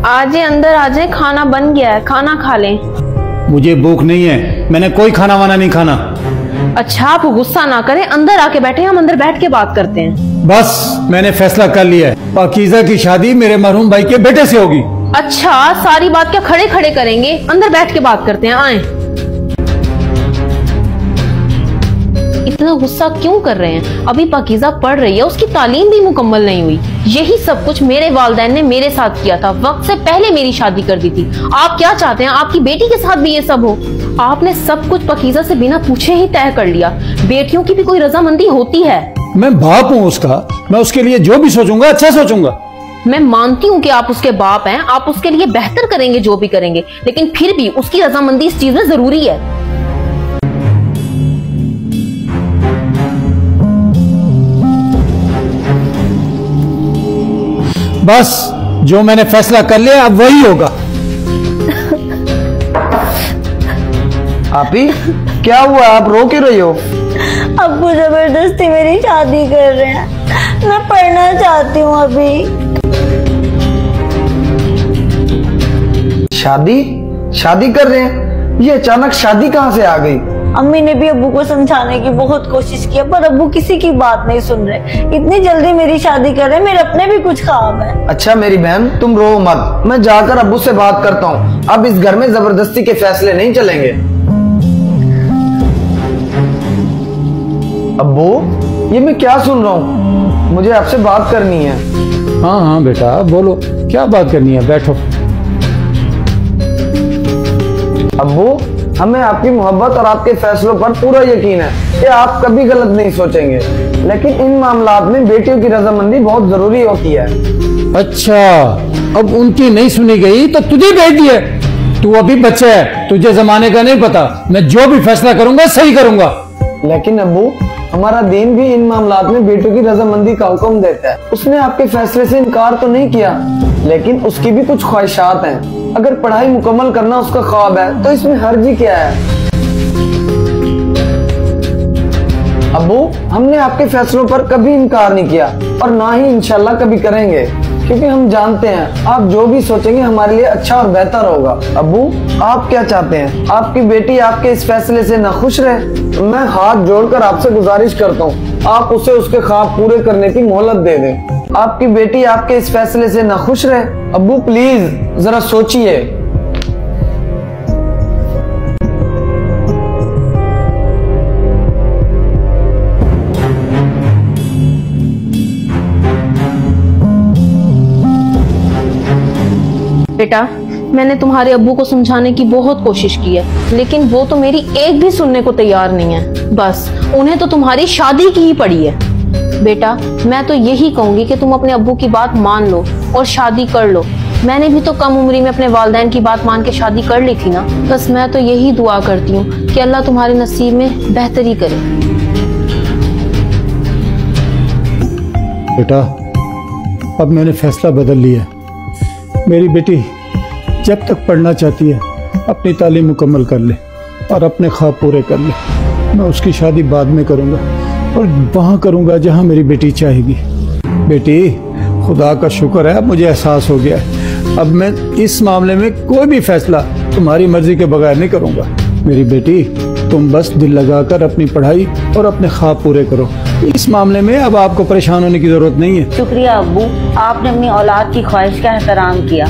आजे अंदर आजे, खाना बन गया है, खाना खा लें। मुझे भूख नहीं है, मैंने कोई खाना वाना नहीं खाना। अच्छा आप गुस्सा ना करें, अंदर आके बैठे, हम अंदर बैठ के बात करते हैं। बस मैंने फैसला कर लिया है, पाकीज़ा की शादी मेरे मरहूम भाई के बेटे से होगी। अच्छा सारी बात क्या खड़े खड़े करेंगे, अंदर बैठ के बात करते हैं, आए। इतना गुस्सा क्यों कर रहे हैं? अभी पाकीज़ा पढ़ रही है, उसकी तालीम भी मुकम्मल नहीं हुई। यही सब कुछ मेरे वालिदैन ने मेरे साथ किया था, वक्त से पहले मेरी शादी कर दी थी। आप क्या चाहते हैं आपकी बेटी के साथ भी ये सब हो? आपने सब कुछ पाकीज़ा से बिना पूछे ही तय कर लिया। बेटियों की भी कोई रजामंदी होती है। मैं बाप हूँ उसका, मैं उसके लिए जो भी सोचूंगा अच्छा सोचूंगा। मैं मानती हूँ कि आप उसके बाप हैं, आप उसके लिए बेहतर करेंगे जो भी करेंगे, लेकिन फिर भी उसकी रजामंदी इस चीज में जरूरी है। बस जो मैंने फैसला कर लिया अब वही होगा। आपी क्या हुआ, आप रो क्यों रही हो? अब्बू जबरदस्ती मेरी शादी कर रहे हैं, मैं पढ़ना चाहती हूँ अभी। शादी कर रहे हैं? ये अचानक शादी कहाँ से आ गई? अम्मी ने भी अब्बू को समझाने की बहुत कोशिश की, पर अब्बू किसी की बात नहीं सुन रहे। इतनी जल्दी मेरी शादी कर रहे, मेरे अपने भी कुछ ख्वाब है। अच्छा मेरी बहन तुम रो मत, मैं जाकर अब्बू से बात करता हूँ। अब इस घर में जबरदस्ती के फैसले नहीं चलेंगे। अब्बू ये मैं क्या सुन रहा हूँ, मुझे आपसे बात करनी है। हाँ हाँ बेटा बोलो, क्या बात करनी है, बैठो। अब्बू हमें आपकी मोहब्बत और आपके फैसलों पर पूरा यकीन है कि आप कभी गलत नहीं सोचेंगे, लेकिन इन मामलात में बेटियों की रजामंदी बहुत जरूरी होती है। अच्छा अब उनकी नहीं सुनी गई तो तुझे भेज दिया। तू अभी बच्चा है, तुझे जमाने का नहीं पता। मैं जो भी फैसला करूंगा सही करूंगा। लेकिन अब्बू हमारा दीन भी इन मामलात में बेटों की रजामंदी का हुक्म देता है। उसने आपके फैसले से इनकार तो नहीं किया, लेकिन उसकी भी कुछ ख्वाहिशात हैं। अगर पढ़ाई मुकम्मल करना उसका ख्वाब है तो इसमें हर्जी क्या है? अब्बू हमने आपके फैसलों पर कभी इनकार नहीं किया और ना ही इंशाल्लाह कभी करेंगे, क्योंकि हम जानते हैं आप जो भी सोचेंगे हमारे लिए अच्छा और बेहतर होगा। अब्बू आप क्या चाहते हैं? आपकी बेटी आपके इस फैसले से नाखुश रहे? मैं हाथ जोड़कर आपसे गुजारिश करता हूँ, आप उसे उसके ख्वाब पूरे करने की मोहलत दे दें। आपकी बेटी आपके इस फैसले से नाखुश रहे? अब्बू प्लीज जरा सोचिए। बेटा मैंने तुम्हारे अब्बू को समझाने की बहुत कोशिश की है, लेकिन वो तो मेरी एक भी सुनने को तैयार नहीं है। बस उन्हें तो तुम्हारी शादी की ही पड़ी है। बेटा मैं तो यही कहूंगी कि तुम अपने अब्बू की बात मान लो और शादी कर लो। मैंने भी तो कम उम्री में अपने वालिदैन की बात मान के शादी कर ली थी ना। बस मैं तो यही दुआ करती हूँ कि अल्लाह तुम्हारे नसीब में बेहतरी करे। बेटा अब मैंने फैसला बदल लिया। मेरी बेटी जब तक पढ़ना चाहती है अपनी तालीम मुकम्मल कर ले और अपने ख्वाब पूरे कर ले। मैं उसकी शादी बाद में करूँगा और वहाँ करूँगा जहाँ मेरी बेटी चाहेगी। बेटी खुदा का शुक्र है, अब मुझे एहसास हो गया है। अब मैं इस मामले में कोई भी फैसला तुम्हारी मर्जी के बगैर नहीं करूँगा। मेरी बेटी तुम बस दिल लगाकर अपनी पढ़ाई और अपने ख्वाब पूरे करो। इस मामले में अब आपको परेशान होने की जरूरत नहीं है। शुक्रिया अब्बू, आपने अपनी औलाद की ख्वाहिश का एहतराम किया।